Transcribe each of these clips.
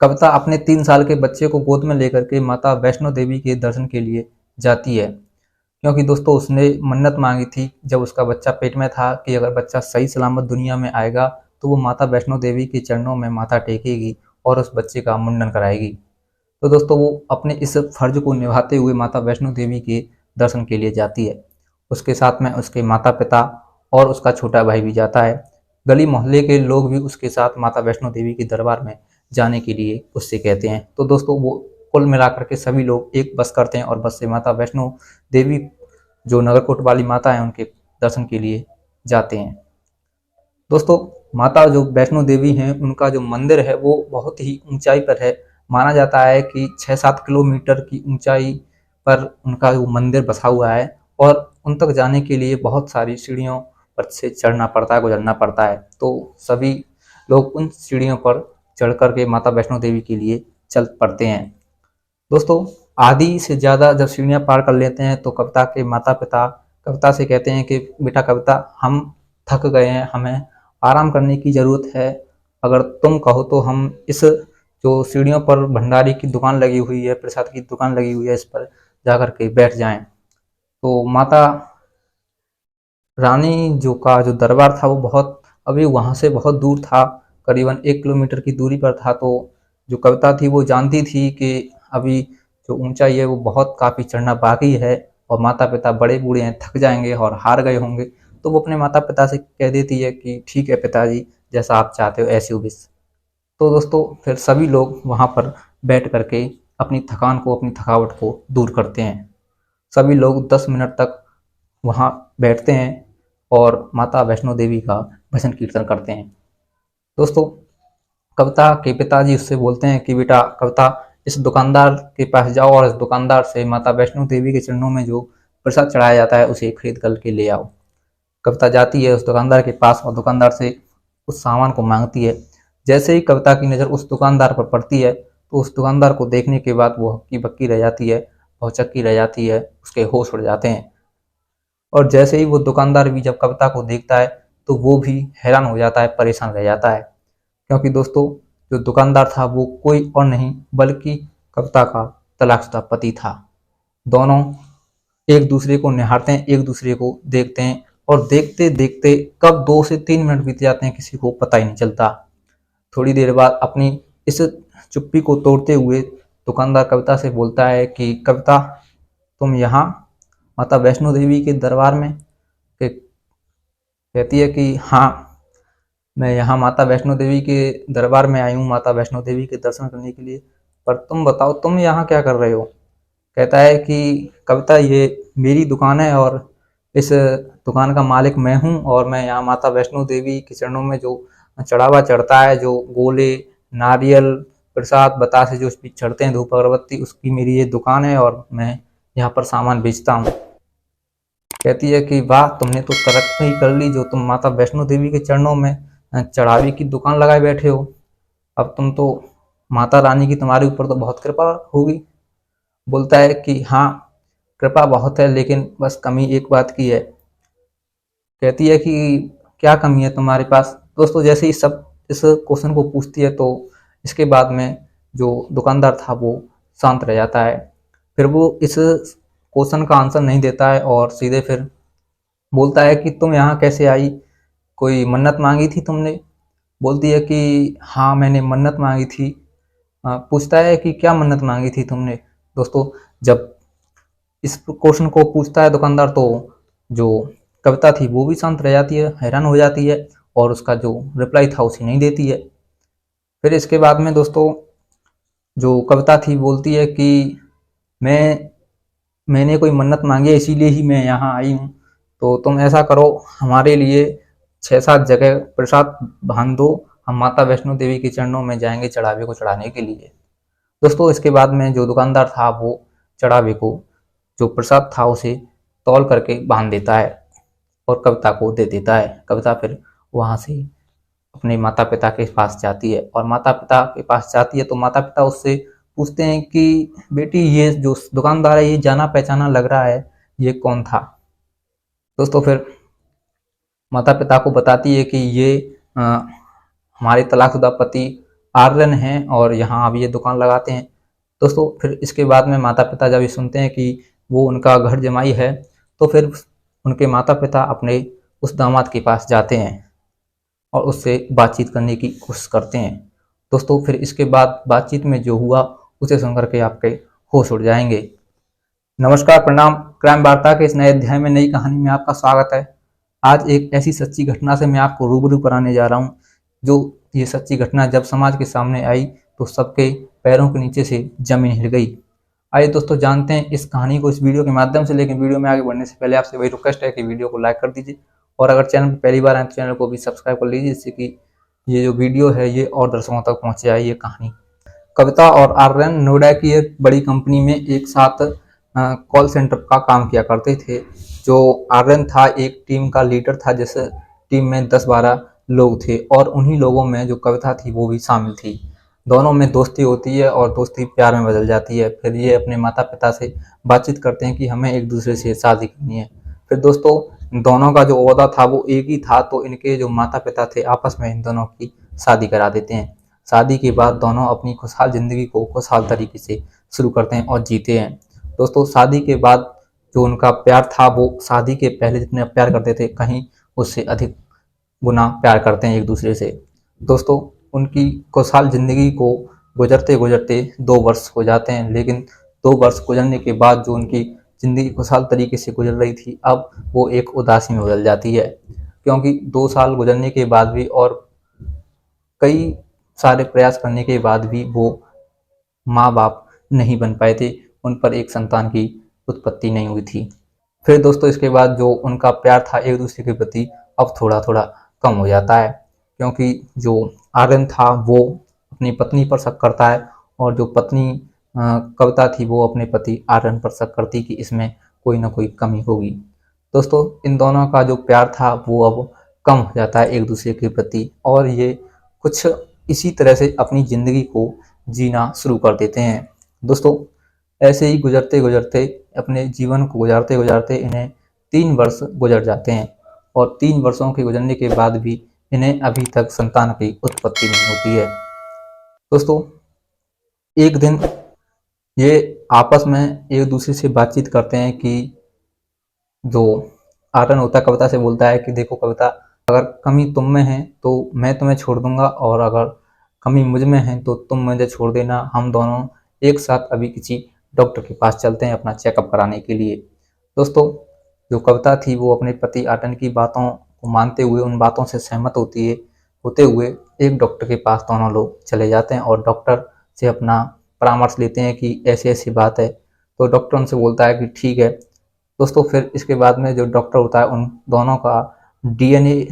कविता अपने 3 साल के बच्चे को गोद में लेकर के माता वैष्णो देवी के दर्शन के लिए जाती है, क्योंकि दोस्तों उसने मन्नत मांगी थी जब उसका बच्चा पेट में था कि अगर बच्चा सही सलामत दुनिया में आएगा तो वो माता वैष्णो देवी के चरणों में माथा टेकेगी और उस बच्चे का मुंडन कराएगी। तो दोस्तों वो अपने इस फर्ज को निभाते हुए माता वैष्णो देवी के दर्शन के लिए जाती है। उसके साथ में उसके माता पिता और उसका छोटा भाई भी जाता है। गली मोहल्ले के लोग भी उसके साथ माता वैष्णो देवी के दरबार में जाने के लिए उससे कहते हैं। तो दोस्तों वो कुल मिलाकर के सभी लोग एक बस करते हैं और बस से माता वैष्णो देवी जो नगरकोट वाली माता है उनके दर्शन के लिए जाते हैं। दोस्तों माता जो वैष्णो देवी हैं उनका जो मंदिर है वो बहुत ही ऊंचाई पर है। माना जाता है कि 6-7 किलोमीटर की ऊंचाई पर उनका वो मंदिर बसा हुआ है और उन तक जाने के लिए बहुत सारी सीढ़ियों पर से चढ़ना पड़ता है, गुजरना पड़ता है। तो सभी लोग उन सीढ़ियों पर चढ़ कर के माता वैष्णो देवी के लिए चल पड़ते हैं। दोस्तों आधी से ज़्यादा जब सीढ़ियाँ पार कर लेते हैं तो कविता के माता पिता कविता से कहते हैं कि बेटा कविता, हम थक गए हैं, हमें आराम करने की ज़रूरत है, अगर तुम कहो तो हम इस जो सीढ़ियों पर भंडारी की दुकान लगी हुई है, प्रसाद की दुकान लगी हुई है, इस पर जा कर के बैठ जाएं। तो माता रानी जो दरबार था वो बहुत अभी वहाँ से बहुत दूर था, करीबन 1 किलोमीटर की दूरी पर था। तो जो कविता थी वो जानती थी कि अभी जो ऊंचाई है वो बहुत काफ़ी चढ़ना बाकी है और माता पिता बड़े बूढ़े हैं, थक जाएंगे और हार गए होंगे। तो वो अपने माता पिता से कह देती है कि ठीक है पिताजी, जैसा आप चाहते हो ऐसी विश। तो दोस्तों फिर सभी लोग वहाँ पर बैठ करके अपनी थकान को, अपनी थकावट को दूर करते हैं। सभी लोग 10 मिनट तक वहाँ बैठते हैं और माता वैष्णो देवी का भजन कीर्तन करते हैं। दोस्तों कविता के पिताजी उससे बोलते हैं कि बेटा कविता, इस दुकानदार के पास जाओ और इस दुकानदार से माता वैष्णो देवी के चरणों में जो प्रसाद चढ़ाया जाता है उसे खरीद कर के ले आओ। कविता जाती है उस दुकानदार के पास और दुकानदार से उस सामान को मांगती है। जैसे ही कविता की नज़र उस दुकानदार पर पड़ती है तो उस दुकानदार को देखने के बाद वो हक्की बक्की रह जाती है, भौचक्की रह जाती है, उसके होश उड़ जाते हैं। और जैसे ही वो दुकानदार भी जब कविता को देखता है तो वो भी हैरान हो जाता है, परेशान रह जाता है, क्योंकि दोस्तों जो दुकानदार था वो कोई और नहीं बल्कि कविता का तलाकशुदा पति था। दोनों एक दूसरे को निहारते हैं, एक दूसरे को देखते हैं और देखते देखते कब 2 से 3 मिनट बीत जाते हैं किसी को पता ही नहीं चलता। थोड़ी देर बाद अपनी इस चुप्पी को तोड़ते हुए दुकानदार कविता से बोलता है कि कविता, तुम यहाँ माता वैष्णो देवी के दरबार में? कहती है कि हाँ, मैं यहाँ माता वैष्णो देवी के दरबार में आई हूँ माता वैष्णो देवी के दर्शन करने के लिए, पर तुम बताओ तुम यहाँ क्या कर रहे हो? कहता है कि कविता, ये मेरी दुकान है और इस दुकान का मालिक मैं हूँ और मैं यहाँ माता वैष्णो देवी के चरणों में जो चढ़ावा चढ़ता है, जो गोले, नारियल, प्रसाद, बतासे जो चढ़ते हैं, धूप अगरबत्ती, उसकी मेरी ये दुकान है और मैं यहाँ पर सामान बेचता हूँ। कहती है कि वाह, तुमने तो तरक्की कर ली, जो तुम माता वैष्णो देवी के चरणों में चढ़ावे की दुकान लगाए बैठे हो। अब तुम तो माता रानी की तुम्हारे ऊपर तो बहुत कृपा होगी। बोलता है कि हाँ, कृपा बहुत है, लेकिन बस कमी एक बात की है। कहती है कि क्या कमी है तुम्हारे पास? दोस्तों जैसे ही सब इस क्वेश्चन को पूछती है तो इसके बाद में जो दुकानदार था वो शांत रह जाता है। फिर वो इस क्वेश्चन का आंसर नहीं देता है और सीधे फिर बोलता है कि तुम यहाँ कैसे आई, कोई मन्नत मांगी थी तुमने? बोलती है कि हाँ, मैंने मन्नत मांगी थी। पूछता है कि क्या मन्नत मांगी थी तुमने? दोस्तों जब इस क्वेश्चन को पूछता है दुकानदार तो जो कविता थी वो भी शांत रह जाती है, हैरान हो जाती है और उसका जो रिप्लाई था उसे नहीं देती है। फिर इसके बाद में दोस्तों जो कविता थी बोलती है कि मैंने कोई मन्नत मांगी है इसीलिए ही मैं यहाँ आई हूँ, तो तुम ऐसा करो, हमारे लिए 6-7 जगह प्रसाद बांध दो, हम माता वैष्णो देवी के चरणों में जाएंगे चढ़ावे को चढ़ाने के लिए। दोस्तों इसके बाद में जो दुकानदार था वो चढ़ावे को जो प्रसाद था उसे तौल करके बांध देता है और कविता को दे देता है। कविता फिर वहाँ से अपने माता पिता के पास जाती है और माता पिता के पास जाती है तो माता पिता उससे पूछते हैं कि बेटी, ये जो दुकानदार है ये जाना पहचाना लग रहा है, ये कौन था? दोस्तों फिर माता पिता को बताती है कि ये हमारे तलाकशुदा पति आर्यन हैं और यहाँ अब ये दुकान लगाते हैं। दोस्तों फिर इसके बाद में माता पिता जब ये सुनते हैं कि वो उनका घर जमाई है, तो फिर उनके माता पिता अपने उस दामाद के पास जाते हैं और उससे बातचीत करने की कोशिश करते हैं। दोस्तों फिर इसके बाद बातचीत में जो हुआ उसे सुनकर के आपके होश उड़ जाएंगे। नमस्कार, प्रणाम। क्राइम वार्ता के इस नए अध्याय में नई कहानी में आपका स्वागत है। आज एक ऐसी सच्ची घटना से मैं आपको रूबरू कराने जा रहा हूँ, जो ये सच्ची घटना जब समाज के सामने आई तो सबके पैरों के नीचे से जमीन हिल गई। आइए दोस्तों जानते हैं इस कहानी को इस वीडियो के माध्यम से। लेकिन वीडियो में आगे बढ़ने से पहले आपसे वही रिक्वेस्ट है कि वीडियो को लाइक कर दीजिए और अगर चैनल पर पहली बार आए तो चैनल को भी सब्सक्राइब कर लीजिए, जिससे कि ये जो वीडियो है ये और दर्शकों तक पहुँच जाए ये कहानी। कविता और आर्यन नोएडा की एक बड़ी कंपनी में एक साथ कॉल सेंटर का काम किया करते थे। जो आर्यन था एक टीम का लीडर था, जैसे टीम में 10-12 लोग थे और उन्हीं लोगों में जो कविता थी वो भी शामिल थी। दोनों में दोस्ती होती है और दोस्ती प्यार में बदल जाती है। फिर ये अपने माता पिता से बातचीत करते हैं कि हमें एक दूसरे से शादी करनी है। फिर दोस्तों दोनों का जो ओहदा था वो एक ही था, तो इनके जो माता पिता थे आपस में इन दोनों की शादी करा देते हैं। शादी के बाद दोनों अपनी खुशहाल जिंदगी को खुशहाल तरीके से शुरू करते हैं और जीते हैं। दोस्तों शादी के बाद जो उनका प्यार था वो शादी के पहले जितने प्यार करते थे कहीं उससे अधिक गुना प्यार करते हैं एक दूसरे से। दोस्तों उनकी खुशहाल जिंदगी को गुजरते गुजरते 2 वर्ष हो जाते हैं, लेकिन 2 वर्ष गुजरने के बाद जो उनकी जिंदगी खुशहाल तरीके से गुजर रही थी अब वो एक उदासी में बदल जाती है, क्योंकि 2 साल गुजरने के बाद भी और कई सारे प्रयास करने के बाद भी वो माँ बाप नहीं बन पाए थे, उन पर एक संतान की उत्पत्ति नहीं हुई थी। फिर दोस्तों इसके बाद जो उनका प्यार था एक दूसरे के प्रति अब थोड़ा थोड़ा कम हो जाता है, क्योंकि जो आर्यन था वो अपनी पत्नी पर शक करता है और जो पत्नी कविता थी वो अपने पति आर्यन पर शक करती कि इसमें कोई ना कोई कमी होगी। दोस्तों इन दोनों का जो प्यार था वो अब कम हो जाता है एक दूसरे के प्रति और ये कुछ इसी तरह से अपनी ज़िंदगी को जीना शुरू कर देते हैं। दोस्तों ऐसे ही गुजरते गुजरते अपने जीवन को गुजारते गुजारते इन्हें 3 वर्ष गुजर जाते हैं और 3 वर्षों के गुजरने के बाद भी इन्हें अभी तक संतान की उत्पत्ति नहीं होती है। दोस्तों एक दिन ये आपस में एक दूसरे से बातचीत करते हैं कि जो आर्यन होता है कविता से बोलता है कि देखो कविता, अगर कमी तुम में है तो मैं तुम्हें छोड़ दूंगा और अगर कमी मुझ में है तो तुम मुझे छोड़ देना। हम दोनों एक साथ अभी किसी डॉक्टर के पास चलते हैं अपना चेकअप कराने के लिए। दोस्तों जो कविता थी वो अपने पति आर्यन की बातों को मानते हुए उन बातों से सहमत होते हुए एक डॉक्टर के पास दोनों लोग चले जाते हैं और डॉक्टर से अपना परामर्श लेते हैं कि ऐसी ऐसी बात है। तो डॉक्टर उनसे बोलता है कि ठीक है। दोस्तों फिर इसके बाद में जो डॉक्टर होता है उन दोनों का डीएनए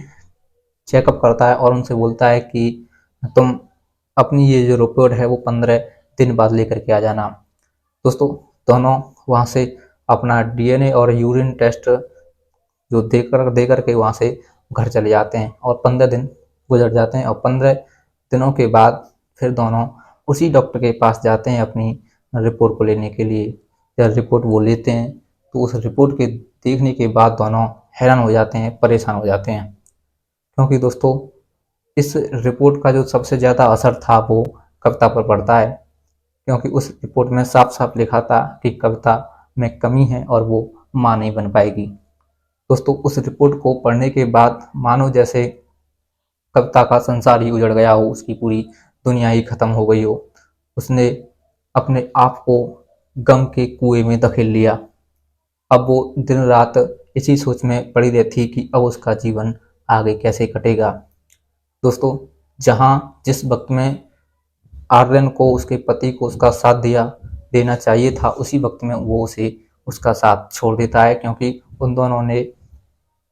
चेकअप करता है और उनसे बोलता है कि तुम अपनी ये जो रिपोर्ट है वो 15 दिन बाद लेकर के आ जाना। दोस्तों दोनों वहाँ से अपना डीएनए और यूरिन टेस्ट जो दे करके वहाँ से घर चले जाते हैं और 15 दिन गुजर जाते हैं और 15 दिनों के बाद फिर दोनों उसी डॉक्टर के पास जाते हैं अपनी रिपोर्ट को लेने के लिए। जब रिपोर्ट वो लेते हैं तो उस रिपोर्ट के देखने के बाद दोनों हैरान हो जाते हैं, परेशान हो जाते हैं, क्योंकि दोस्तों इस रिपोर्ट का जो सबसे ज़्यादा असर था वो कविता पर पड़ता है, क्योंकि उस रिपोर्ट में साफ साफ लिखा था कि कविता में कमी है और वो माँ नहीं बन पाएगी। दोस्तों उस रिपोर्ट को पढ़ने के बाद मानो जैसे कविता का संसार ही उजड़ गया हो, उसकी पूरी दुनिया ही खत्म हो गई हो। उसने अपने आप को गम के कुएं में धकेल लिया। अब वो दिन रात इसी सोच में पड़ी रहती कि अब उसका जीवन आगे कैसे कटेगा। दोस्तों जहाँ जिस वक्त में आर्यन को उसके पति को उसका साथ देना चाहिए था, उसी वक्त में वो उसे उसका साथ छोड़ देता है, क्योंकि उन दोनों ने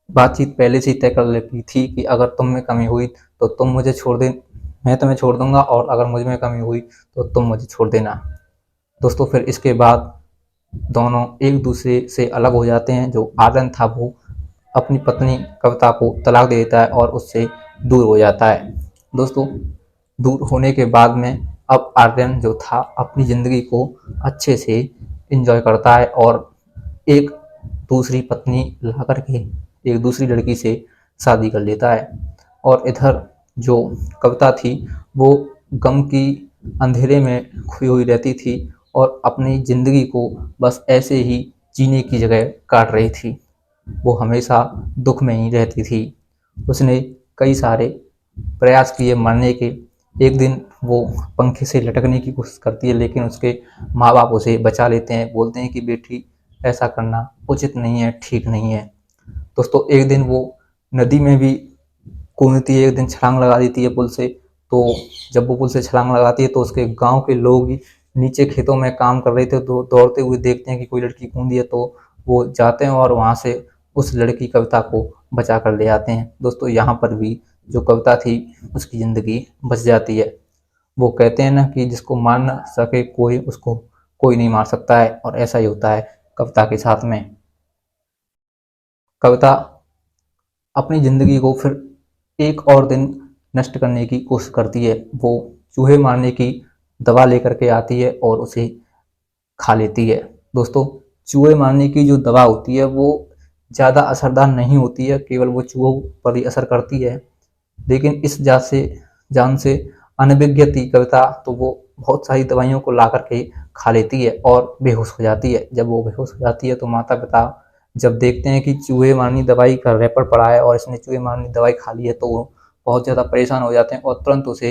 बातचीत पहले से ही तय कर ली थी कि अगर तुम में कमी हुई तो तुम मुझे छोड़ दे, मैं तुम्हें छोड़ दूंगा, और अगर मुझ में कमी हुई तो तुम मुझे छोड़ देना। दोस्तों फिर इसके बाद दोनों एक दूसरे से अलग हो जाते हैं। जो आर्यन था वो अपनी पत्नी कविता को तलाक दे देता है और उससे दूर हो जाता है। दोस्तों दूर होने के बाद में अब आर्यन जो था अपनी ज़िंदगी को अच्छे से एंजॉय करता है और एक दूसरी पत्नी ला करके एक दूसरी लड़की से शादी कर लेता है। और इधर जो कविता थी वो गम की अंधेरे में खोई हुई रहती थी और अपनी ज़िंदगी को बस ऐसे ही जीने की जगह काट रही थी। वो हमेशा दुख में ही रहती थी। उसने कई सारे प्रयास किए मरने के। एक दिन वो पंखे से लटकने की कोशिश करती है, लेकिन उसके माँ बाप उसे बचा लेते हैं, बोलते हैं कि बेटी ऐसा करना उचित नहीं है, ठीक नहीं है। दोस्तों एक दिन वो नदी में भी कूदती है, एक दिन छलांग लगा देती है पुल से। तो जब वो पुल से छलांग लगाती है तो उसके गांव के लोग नीचे खेतों में काम कर रहे थे, तो दौड़ते हुए देखते हैं कि कोई लड़की कूदी है, तो वो जाते हैं और वहां से उस लड़की कविता को बचा कर ले आते हैं। दोस्तों यहाँ पर भी जो कविता थी उसकी ज़िंदगी बच जाती है। वो कहते हैं ना कि जिसको मार ना सके कोई, उसको कोई नहीं मार सकता है, और ऐसा ही होता है कविता के साथ में। कविता अपनी ज़िंदगी को फिर एक और दिन नष्ट करने की कोशिश करती है। वो चूहे मारने की दवा लेकर के आती है और उसे खा लेती है। दोस्तों चूहे मारने की जो दवा होती है वो ज़्यादा असरदार नहीं होती है, केवल वो चूहों पर ही असर करती है। लेकिन इस जान से अनभिज्ञ थी कविता, तो वो बहुत सारी दवाइयों को ला करके खा लेती है और बेहोश हो जाती है। जब वो बेहोश हो जाती है तो माता पिता जब देखते हैं कि चूहे मारनी दवाई का रैपर पड़ा है और इसने चूहे मारनी दवाई खा ली है, तो वो बहुत ज़्यादा परेशान हो जाते हैं और तुरंत उसे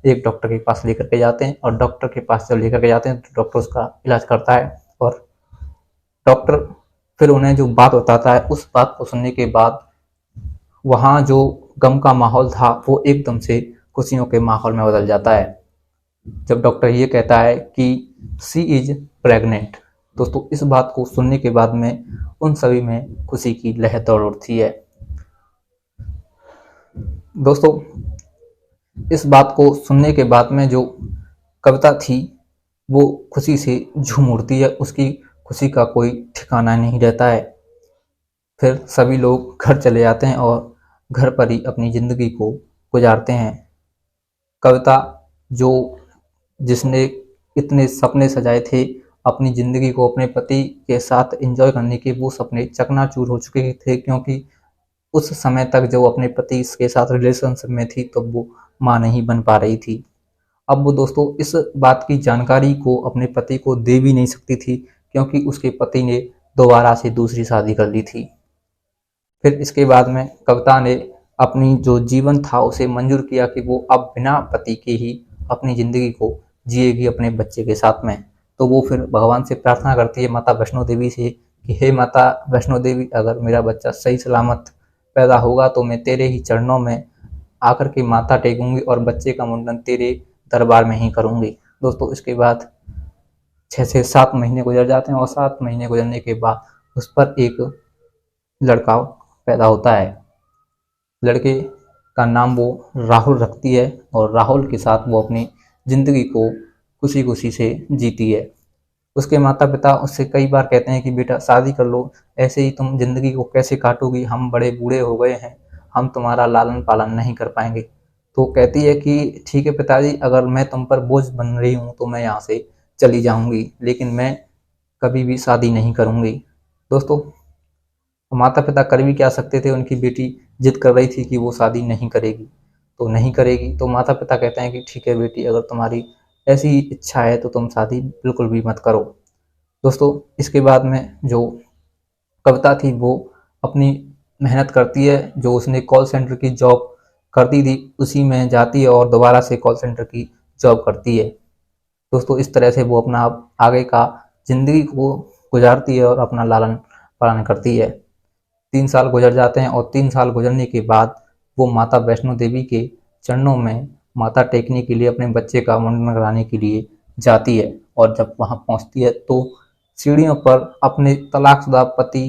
एक डॉक्टर के पास लेकर के जाते हैं। और डॉक्टर के पास जब लेकर के जाते हैं तो डॉक्टर उसका इलाज करता है, और डॉक्टर फिर उन्हें जो बात बताता है उस बात को सुनने के बाद वहाँ जो गम का माहौल था वो एकदम से खुशियों के माहौल में बदल जाता है, जब डॉक्टर ये कहता है कि सी इज प्रेग्नेंट। दोस्तों इस बात को सुनने के बाद में उन सभी में खुशी की लहर दौड़ उठती है। दोस्तों इस बात को सुनने के बाद में जो कविता थी वो खुशी से झूम उठती है, उसकी खुशी का कोई ठिकाना नहीं रहता है। फिर सभी लोग घर चले जाते हैं और घर पर ही अपनी ज़िंदगी को गुजारते हैं। कविता जो जिसने इतने सपने सजाए थे अपनी ज़िंदगी को अपने पति के साथ एंजॉय करने के, वो सपने चकनाचूर हो चुके थे, क्योंकि उस समय तक जो अपने पति के साथ रिलेशनशिप में थी तो वो माँ नहीं बन पा रही थी। अब वो दोस्तों इस बात की जानकारी को अपने पति को दे भी नहीं सकती थी, क्योंकि उसके पति ने दोबारा से दूसरी शादी कर ली थी। फिर इसके बाद में कविता ने अपनी जो जीवन था उसे मंजूर किया कि वो अब बिना पति के ही अपनी ज़िंदगी को जिएगी अपने बच्चे के साथ में। तो वो फिर भगवान से प्रार्थना करती है, माता वैष्णो देवी से, कि हे माता वैष्णो देवी, अगर मेरा बच्चा सही सलामत पैदा होगा तो मैं तेरे ही चरणों में आकर के माथा टेकूंगी और बच्चे का मुंडन तेरे दरबार में ही करूंगी। दोस्तों इसके बाद 6 से 7 महीने गुजर जाते हैं और 7 महीने गुजरने के बाद उस पर एक लड़का पैदा होता है। लड़के का नाम वो राहुल रखती है और राहुल के साथ वो अपनी ज़िंदगी को खुशी खुशी से जीती है। उसके माता पिता उससे कई बार कहते हैं कि बेटा शादी कर लो, ऐसे ही तुम ज़िंदगी को कैसे काटोगी, हम बड़े बूढ़े हो गए हैं, हम तुम्हारा लालन पालन नहीं कर पाएंगे। तो कहती है कि ठीक है पिताजी, अगर मैं तुम पर बोझ बन रही हूँ तो मैं यहाँ से चली जाऊँगी, लेकिन मैं कभी भी शादी नहीं करूँगी। दोस्तों माता पिता कर भी क्या सकते थे, उनकी बेटी जिद कर रही थी कि वो शादी नहीं करेगी तो नहीं करेगी। तो माता पिता कहते हैं कि ठीक है बेटी, अगर तुम्हारी ऐसी इच्छा है तो तुम शादी बिल्कुल भी मत करो। दोस्तों इसके बाद में जो कविता थी वो अपनी मेहनत करती है, जो उसने कॉल सेंटर की जॉब करती थी उसी में जाती है और दोबारा से कॉल सेंटर की जॉब करती है। दोस्तों इस तरह से वो अपना आगे का ज़िंदगी को गुजारती है और अपना लालन पालन करती है। 3 साल गुजर जाते हैं और 3 साल गुजरने के बाद वो माता वैष्णो देवी के चरणों में माथा टेकने के लिए अपने बच्चे का मुंडन कराने के लिए जाती है। और जब वहाँ पहुँचती है तो सीढ़ियों पर अपने तलाकशुदा पति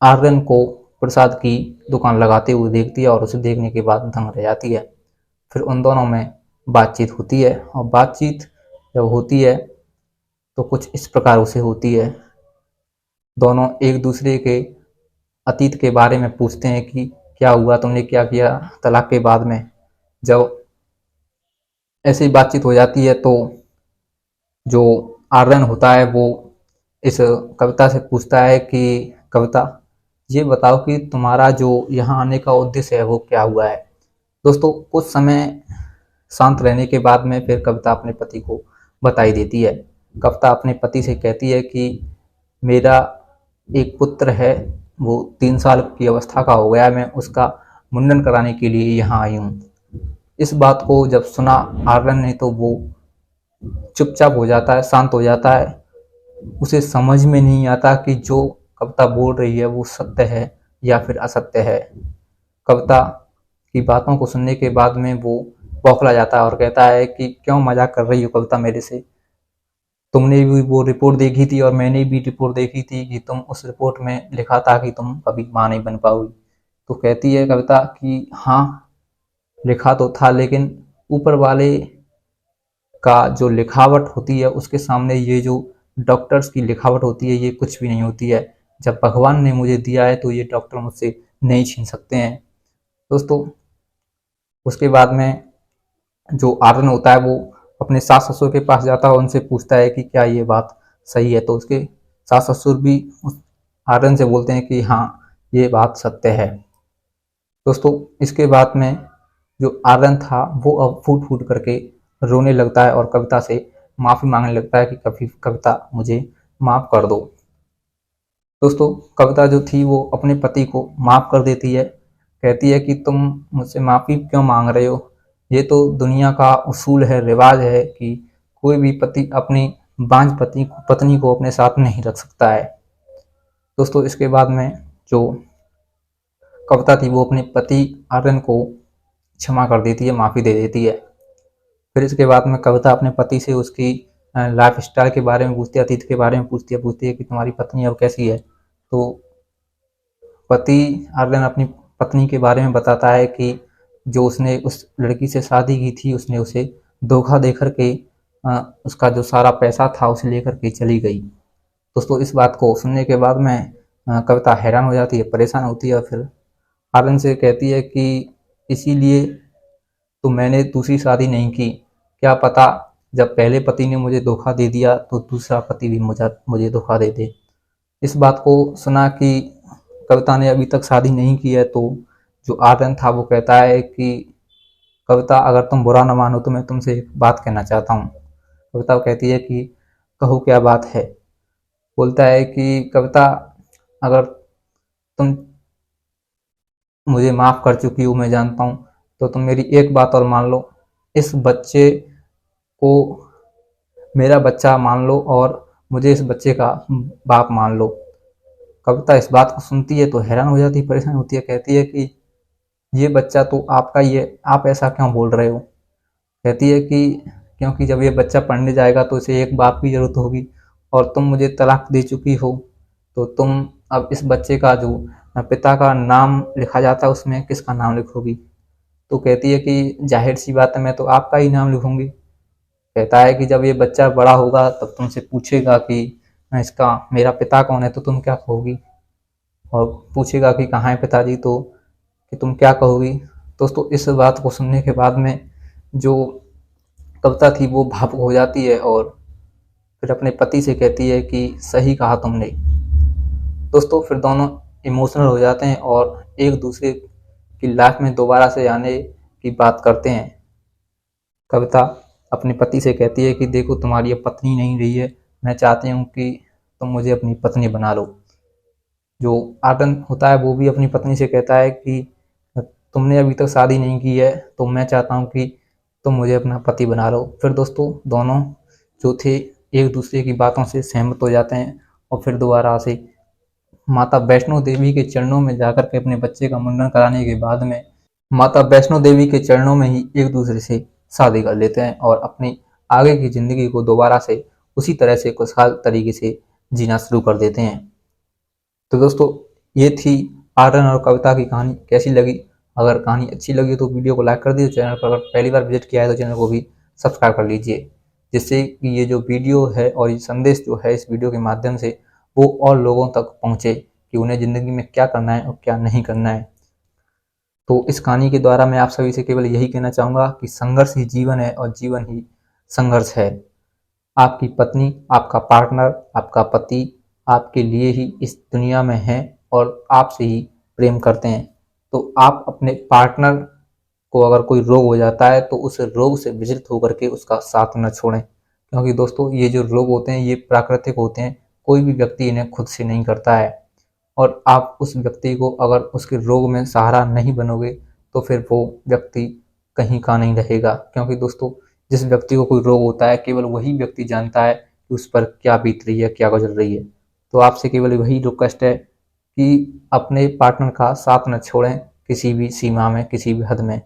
आर्यन को प्रसाद की दुकान लगाते हुए देखती है और उसे देखने के बाद दंग रह जाती है। फिर उन दोनों में बातचीत होती है और बातचीत जब होती है तो कुछ इस प्रकार उसे होती है। दोनों एक दूसरे के अतीत के बारे में पूछते हैं कि क्या हुआ, तुमने क्या किया तलाक के बाद में। जब ऐसी बातचीत हो जाती है तो जो आर्यन होता है वो इस कविता से पूछता है कि कविता ये बताओ कि तुम्हारा जो यहाँ आने का उद्देश्य है वो क्या हुआ है। दोस्तों कुछ समय शांत रहने के बाद में फिर कविता अपने पति को बधाई देती है। कविता अपने पति से कहती है कि मेरा एक पुत्र है, वो 3 साल की अवस्था का हो गया, मैं उसका मुंडन कराने के लिए यहाँ आई हूँ। इस बात को जब सुना आर्यन ने तो वो चुपचाप हो जाता है, शांत हो जाता है। उसे समझ में नहीं आता कि जो कविता बोल रही है वो सत्य है या फिर असत्य है। कविता की बातों को सुनने के बाद में वो बौखला जाता है और कहता है कि क्यों मजाक कर रही हो कविता मेरे से। तुमने भी वो रिपोर्ट देखी थी और मैंने भी रिपोर्ट देखी थी कि तुम उस रिपोर्ट में लिखा था कि तुम कभी माँ नहीं बन पाओगी। तो कहती है कविता कि हाँ, लिखा तो था, लेकिन ऊपर वाले का जो लिखावट होती है उसके सामने ये जो डॉक्टर्स की लिखावट होती है ये कुछ भी नहीं होती है। जब भगवान ने मुझे दिया है तो ये डॉक्टर मुझसे नहीं छीन सकते हैं। दोस्तों, उसके बाद में जो आर्यन होता है वो अपने सास ससुर के पास जाता है और उनसे पूछता है कि क्या ये बात सही है। तो उसके सास ससुर भी उस आर्यन से बोलते हैं कि हाँ, ये बात सत्य है। दोस्तों, इसके बाद में जो आर्यन था वो अब फूट फूट करके रोने लगता है और कविता से माफ़ी मांगने लगता है कि कभी कविता मुझे माफ़ कर दो। दोस्तों, कविता जो थी वो अपने पति को माफ़ कर देती है। कहती है कि तुम मुझसे माफ़ी क्यों मांग रहे हो, ये तो दुनिया का उसूल है, रिवाज है कि कोई भी पति अपनी बांझ पत्नी को अपने साथ नहीं रख सकता है। दोस्तों, इसके बाद में जो कविता थी वो अपने पति आर्यन को क्षमा कर देती है, माफ़ी दे देती है। फिर इसके बाद में कविता अपने पति से उसकी लाइफ स्टाइल के बारे में पूछती है, अतीत के बारे में पूछती है कि तुम्हारी पत्नी अब कैसी है। तो पति आर्यन अपनी पत्नी के बारे में बताता है कि जो उसने उस लड़की से शादी की थी उसने उसे धोखा दे करके उसका जो सारा पैसा था उसे लेकर के चली गई। दोस्तों, इस बात को सुनने के बाद में कविता हैरान हो जाती है, परेशान होती है और फिर आर्यन से कहती है कि इसीलिए तो मैंने दूसरी शादी नहीं की। क्या पता जब पहले पति ने मुझे धोखा दे दिया तो दूसरा पति भी मुझे धोखा दे दे। इस बात को सुना कि कविता ने अभी तक शादी नहीं की है तो जो आर्यन था वो कहता है कि कविता, अगर तुम बुरा न मानो तो मैं तुमसे एक बात कहना चाहता हूँ। कविता कहती है कि कहो क्या बात है। बोलता है कि कविता, अगर तुम मुझे माफ़ कर चुकी हो मैं जानता हूँ, तो तुम मेरी एक बात और मान लो, इस बच्चे को मेरा बच्चा मान लो और मुझे इस बच्चे का बाप मान लो। कविता इस बात को सुनती है तो हैरान हो जाती है, परेशान होती है, कहती है कि ये बच्चा तो आपका ही है, आप ऐसा क्यों बोल रहे हो। कहती है कि क्योंकि जब ये बच्चा पढ़ने जाएगा तो इसे एक बाप की ज़रूरत होगी और तुम मुझे तलाक दे चुकी हो, तो तुम अब इस बच्चे का जो पिता का नाम लिखा जाता है उसमें किसका नाम लिखोगी। तो कहती है कि जाहिर सी बात है, मैं तो आपका ही नाम लिखूंगी। कहता है कि जब ये बच्चा बड़ा होगा तब तुमसे पूछेगा कि इसका मेरा पिता कौन है, तो तुम क्या कहोगी, और पूछेगा कि कहाँ है पिताजी, तो कि तुम क्या कहोगी। दोस्तों, इस बात को सुनने के बाद में जो कविता थी वो भावुक हो जाती है और फिर अपने पति से कहती है कि सही कहा तुमने। दोस्तों, फिर दोनों इमोशनल हो जाते हैं और एक दूसरे की लाइफ में दोबारा से आने की बात करते हैं। कविता अपने पति से कहती है कि देखो, तुम्हारी अब पत्नी नहीं रही है, मैं चाहती हूँ कि तुम मुझे अपनी पत्नी बना लो। जो आर्यन होता है वो भी अपनी पत्नी से कहता है कि तुमने अभी तक शादी नहीं की है तो मैं चाहता हूँ कि तुम मुझे अपना पति बना लो। फिर दोस्तों, दोनों जो थे एक दूसरे की बातों से सहमत हो जाते हैं और फिर दोबारा से माता वैष्णो देवी के चरणों में जाकर के अपने बच्चे का मुंडन कराने के बाद में माता वैष्णो देवी के चरणों में ही एक दूसरे से शादी कर लेते हैं और अपनी आगे की ज़िंदगी को दोबारा से उसी तरह से खुशहाल तरीके से जीना शुरू कर देते हैं। तो दोस्तों, ये थी आर्यन और कविता की कहानी। कैसी लगी? अगर कहानी अच्छी लगी तो वीडियो को लाइक कर दीजिए। चैनल पर अगर पहली बार विजिट किया है तो चैनल को भी सब्सक्राइब कर लीजिए, जिससे कि ये जो वीडियो है और ये संदेश जो है इस वीडियो के माध्यम से वो और लोगों तक पहुँचे कि उन्हें ज़िंदगी में क्या करना है और क्या नहीं करना है। तो इस कहानी के द्वारा मैं आप सभी से केवल यही कहना चाहूँगा कि संघर्ष ही जीवन है और जीवन ही संघर्ष है। आपकी पत्नी, आपका पार्टनर, आपका पति आपके लिए ही इस दुनिया में है और आपसे ही प्रेम करते हैं। तो आप अपने पार्टनर को अगर कोई रोग हो जाता है तो उस रोग से विचलित होकर के उसका साथ न छोड़ें, क्योंकि दोस्तों ये जो रोग होते हैं ये प्राकृतिक होते हैं, कोई भी व्यक्ति इन्हें खुद से नहीं करता है। और आप उस व्यक्ति को अगर उसके रोग में सहारा नहीं बनोगे तो फिर वो व्यक्ति कहीं का नहीं रहेगा, क्योंकि दोस्तों जिस व्यक्ति को कोई रोग होता है केवल वही व्यक्ति जानता है कि उस पर क्या बीत रही है, क्या गुजर रही है। तो आपसे केवल वही रिक्वेस्ट है कि अपने पार्टनर का साथ न छोड़ें किसी भी सीमा में, किसी भी हद में।